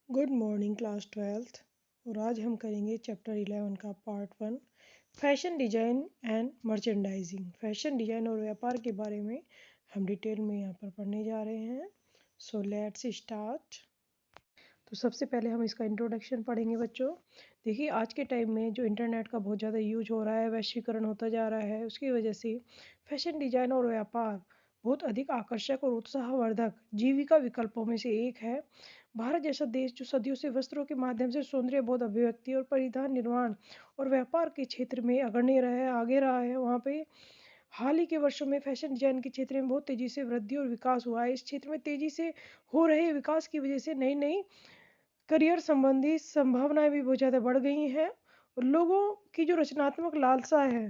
Good morning class 12th। और आज हम करेंगे चैप्टर 11 का part 1 fashion design and merchandising. Fashion design और व्यापार के बारे में हम डिटेल में यहाँ पर पढ़ने जा रहे हैं। So let's start. तो सबसे पहले हम इसका इंट्रोडक्शन पढ़ेंगे बच्चों। देखिए, आज के टाइम में जो इंटरनेट का बहुत ज़्यादा यूज हो रहा है, वैश्वीकरण होता जा रहा है, उसकी वजह से फैशन डिजाइन और व्यापार बहुत अधिक आकर्षक और उत्साहवर्धक जीविका विकल्पों में से एक है। भारत जैसा देश जो सदियों से वस्त्रों के माध्यम से सौंदर्य बोध अभिव्यक्ति और परिधान निर्माण और व्यापार के क्षेत्र में अग्रणी रहा है, आगे रहा है, वहाँ पे हाल ही के वर्षों में फैशन डिजाइन के क्षेत्र में बहुत तेजी से वृद्धि और विकास हुआ है। इस क्षेत्र में तेजी से हो रहे विकास की वजह से नई नई करियर संबंधी संभावनाएं भी बहुत ज़्यादा बढ़ गई हैं और लोगों की जो रचनात्मक लालसा है,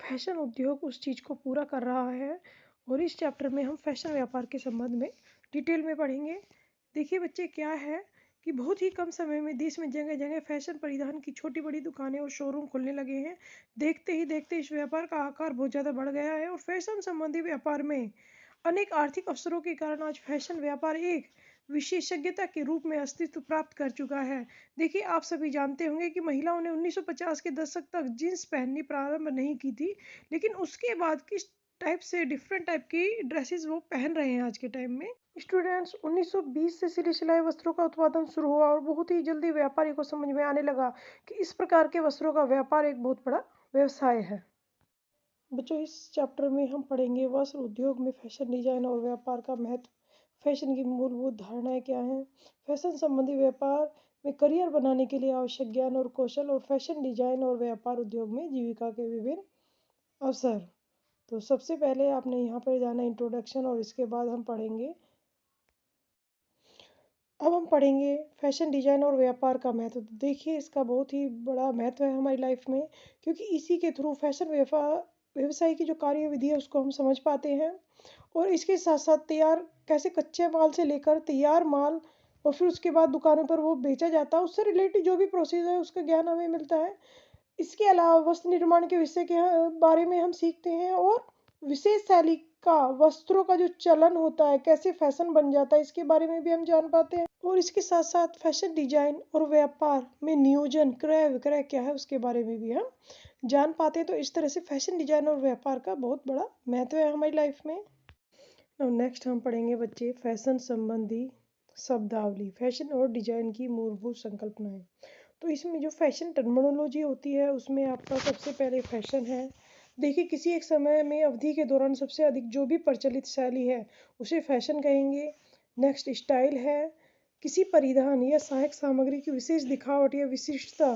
फैशन उद्योग उस चीज़ को पूरा कर रहा है। और इस चैप्टर में हम फैशन व्यापार के संबंध में डिटेल में पढ़ेंगे। देखिए बच्चे, क्या है कि बहुत ही कम समय में देश में जगह जगह फैशन परिधान की छोटी बड़ी दुकानें और शोरूम खुलने लगे हैं। देखते ही देखते इस व्यापार का आकार बहुत ज़्यादा बढ़ गया है और फैशन संबंधी व्यापार में अनेक आर्थिक अवसरों के कारण आज फैशन व्यापार एक विशेषज्ञता के रूप में अस्तित्व प्राप्त कर चुका है। देखिए, आप सभी जानते होंगे कि महिलाओं ने 1950 के दशक तक जींस पहननी प्रारंभ नहीं की थी, लेकिन उसके बाद किस टाइप से डिफरेंट टाइप की ड्रेसेस वो पहन रहे हैं आज के टाइम में। स्टूडेंट्स, 1920 से सिले सिलाई वस्त्रों का उत्पादन शुरू हुआ और बहुत ही जल्दी व्यापारी को समझ में आने लगा कि इस प्रकार के वस्त्रों का व्यापार एक बहुत बड़ा व्यवसाय है। बच्चों, इस चैप्टर में हम पढ़ेंगे वस्त्र उद्योग में फैशन डिजाइन और व्यापार का महत्व, फैशन की मूलभूत धारणाएं क्या हैं, फैशन संबंधी व्यापार में करियर बनाने के लिए आवश्यक ज्ञान और कौशल, और फैशन डिजाइन और व्यापार उद्योग में जीविका के विभिन्न अवसर। तो सबसे पहले आपने यहाँ पर जाना इंट्रोडक्शन और इसके बाद हम पढ़ेंगे। अब हम पढ़ेंगे फैशन डिजाइन और व्यापार का महत्व। तो देखिए, इसका बहुत ही बड़ा महत्व है हमारी लाइफ में, क्योंकि इसी के थ्रू फैशन व्यवसाय की जो कार्यविधि है उसको हम समझ पाते हैं। और इसके साथ साथ तैयार कैसे कच्चे माल से लेकर तैयार माल और फिर उसके बाद दुकानों पर वो बेचा जाता है, उससे रिलेटेड जो भी प्रोसेस है उसका ज्ञान हमें मिलता है। इसके अलावा वस्त्र निर्माण के विषय के बारे में हम सीखते हैं और विशेष शैली का वस्त्रों का जो चलन होता है, कैसे फैशन बन जाता है, इसके बारे में भी हम जान पाते हैं। और इसके साथ साथ फैशन डिजाइन और व्यापार में नियोजन क्रय विक्रय क्या है उसके बारे में भी हम जान पाते हैं। तो इस तरह से फैशन डिजाइन और व्यापार का बहुत बड़ा महत्व है हमारी लाइफ में। और नेक्स्ट हम पढ़ेंगे बच्चे फैशन संबंधी शब्दावली, फैशन और डिजाइन की मूलभूत संकल्पनाएं। तो इसमें जो फैशन टर्मिनोलॉजी होती है उसमें आपका सबसे पहले फैशन है। देखिए, किसी एक समय में अवधि के दौरान सबसे अधिक जो भी प्रचलित शैली है उसे फैशन कहेंगे। नेक्स्ट स्टाइल है, किसी परिधान या सहायक सामग्री की विशेष दिखावट या विशिष्टता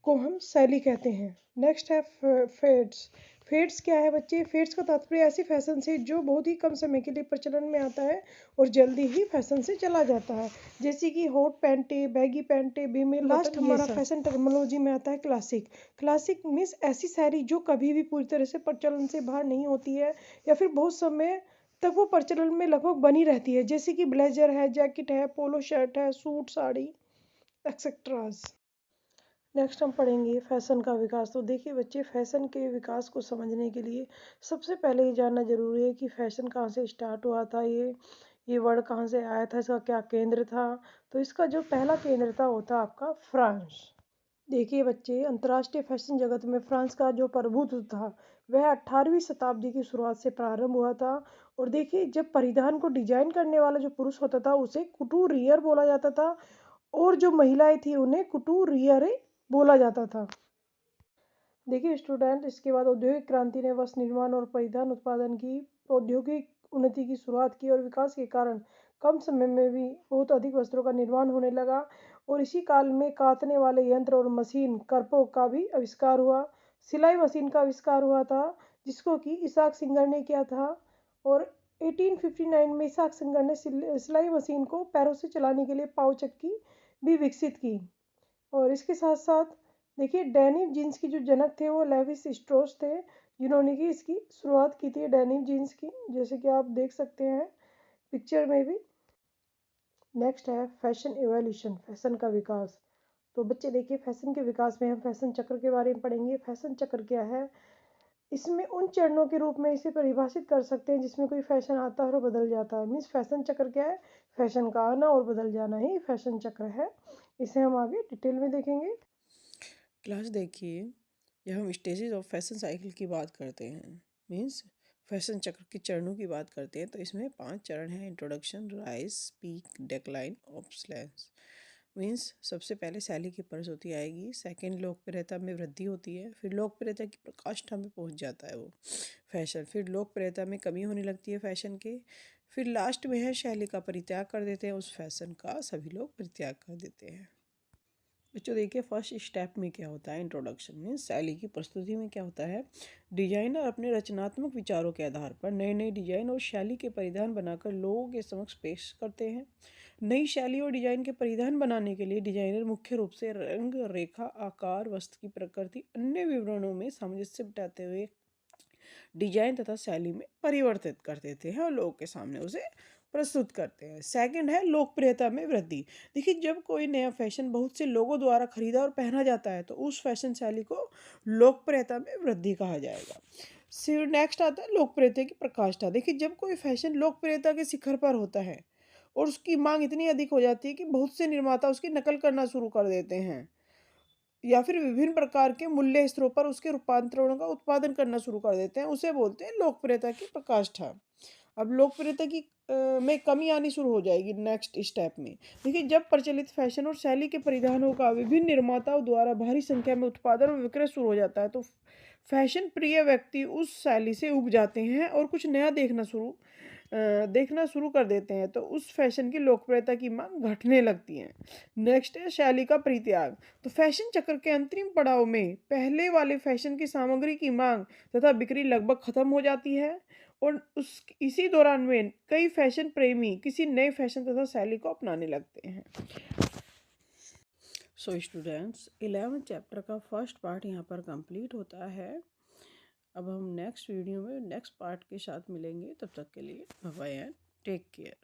को हम शैली कहते हैं। नेक्स्ट है फेड्स। फेड्स क्या है बच्चे? फेड्स का तात्पर्य ऐसी फैशन से जो बहुत ही कम समय के लिए प्रचलन में आता है और जल्दी ही फैशन से चला जाता है, जैसे कि हॉट पैंटे, बैगी पैंटे, बीमेल। लास्ट हमारा फैशन टर्मिनोलॉजी में आता है क्लासिक। क्लासिक मीन्स ऐसी शैली जो कभी भी पूरी तरह से प्रचलन से बाहर नहीं होती है या फिर बहुत समय तक वो प्रचलन में लगभग बनी रहती है, जैसे कि ब्लेजर है, जैकेट है, पोलो शर्ट है, सूट साड़ी एक्सेट्राज। नेक्स्ट हम पढ़ेंगे फैशन का विकास। तो देखिए बच्चे, फैशन के विकास को समझने के लिए सबसे पहले ये जानना जरूरी है कि फैशन कहाँ से स्टार्ट हुआ था, ये वर्ड कहाँ से आया था, इसका क्या केंद्र था। तो इसका जो पहला केंद्र था वो था आपका फ्रांस। देखिए बच्चे, अंतर्राष्ट्रीय फैशन जगत में फ्रांस का जो प्रभुत्व था वह 18वीं शताब्दी की शुरुआत से प्रारंभ हुआ था। और देखिए, जब परिधान को डिजाइन करने वाला जो पुरुष होता था उसे कुटूरियर बोला जाता था और जो महिलाएं थी उन्हें कुटूरियरे बोला जाता था। देखिए स्टूडेंट, इसके बाद औद्योगिक क्रांति ने वस्त्र निर्माण और परिधान उत्पादन की औद्योगिक उन्नति की शुरुआत की और विकास के कारण कम समय में भी बहुत अधिक वस्त्रों का निर्माण होने लगा। और इसी काल में कातने वाले यंत्र और मशीन करपों का भी आविष्कार हुआ। सिलाई मशीन का आविष्कार हुआ था जिसको कि इसाक सिंगर ने किया था। और 1859 में इसाक सिंगर ने सिलाई मशीन को पैरों से चलाने के लिए पाव चक्की भी विकसित की। और इसके साथ साथ देखिए, डेनिम जीन्स की जो जनक थे वो लेविस स्ट्रॉस थे, जिन्होंने कि इसकी शुरुआत की थी डेनिम जीन्स की, जैसे कि आप देख सकते हैं पिक्चर में भी। नेक्स्ट है फैशन इवोल्यूशन, फैशन का विकास। तो बच्चे देखिए, फैशन के विकास में हम फैशन चक्र के बारे में पढ़ेंगे। फैशन चक्र क्या है? इसमें उन चरणों के रूप में इसे परिभाषित कर सकते हैं जिसमें कोई फैशन आता है और बदल जाता है। मीन्स फैशन चक्र क्या है? फैशन का आना और बदल जाना ही फैशन चक्र है। इसे हम आगे डिटेल में देखेंगे। क्लास देखिए, जब हम स्टेजेस ऑफ फैशन साइकिल की बात करते हैं, मीन्स फैशन चक्र के चरणों की बात करते हैं, तो इसमें 5 चरण हैं। Introduction, rise, peak, decline, obsolescence. Means सबसे पहले शैली की प्रस्तुति आएगी, सेकंड लोकप्रियता में वृद्धि होती है, फिर लोकप्रियता की प्रकाष्ठा में पहुंच जाता है वो फैशन, फिर लोकप्रियता में कमी होने लगती है फैशन के, फिर लास्ट में है शैली का परित्याग कर देते हैं, उस फैशन का सभी लोग परित्याग कर देते हैं। बच्चों देखिए, फर्स्ट स्टेप में क्या होता है, इंट्रोडक्शन में शैली की प्रस्तुति में क्या होता है, डिजाइनर अपने रचनात्मक विचारों के आधार पर नए नए डिजाइन और शैली के परिधान बनाकर लोगों के समक्ष पेश करते हैं। नई शैली और डिजाइन के परिधान बनाने के लिए डिजाइनर मुख्य रूप से रंग, रेखा, आकार, वस्त्र की प्रकृति, अन्य विवरणों में सामंजस्य बिठाते हुए डिजाइन तथा शैली में परिवर्तित कर देते हैं और लोगों के सामने उसे प्रस्तुत करते हैं। सेकंड है लोकप्रियता में वृद्धि। देखिए, जब कोई नया फैशन बहुत से लोगों द्वारा खरीदा और पहना जाता है तो उस फैशन शैली को लोकप्रियता में वृद्धि कहा जाएगा। फिर नेक्स्ट आता है लोकप्रियता की प्रकाष्ठा। देखिए, जब कोई फैशन लोकप्रियता के शिखर पर होता है और उसकी मांग इतनी अधिक हो जाती है कि बहुत से निर्माता उसकी नकल करना शुरू कर देते हैं या फिर विभिन्न प्रकार के मूल्य स्तरों पर उसके रूपांतरणों का उत्पादन करना शुरू कर देते हैं, उसे बोलते हैं लोकप्रियता की प्रकाष्ठा। अब लोकप्रियता की में कमी आनी शुरू हो जाएगी नेक्स्ट स्टेप में। देखिए, जब प्रचलित फैशन और शैली के परिधानों का विभिन्न निर्माताओं द्वारा भारी संख्या में उत्पादन और विक्रय शुरू हो जाता है तो फैशन प्रिय व्यक्ति उस शैली से उब जाते हैं और कुछ नया देखना शुरू कर देते हैं, तो उस फैशन की लोकप्रियता की मांग घटने लगती है। नेक्स्ट है शैली का परित्याग। तो फैशन चक्र के अंतरिम पड़ाव में पहले वाले फैशन की सामग्री की मांग तथा बिक्री लगभग खत्म हो जाती है और इसी दौरान में कई फैशन प्रेमी किसी नए फैशन तथा शैली को अपनाने लगते हैं। सो स्टूडेंट्स, 11th चैप्टर का फर्स्ट पार्ट यहाँ पर कंप्लीट होता है। अब हम नेक्स्ट वीडियो में नेक्स्ट पार्ट के साथ मिलेंगे। तब तक के लिए bye bye and take care.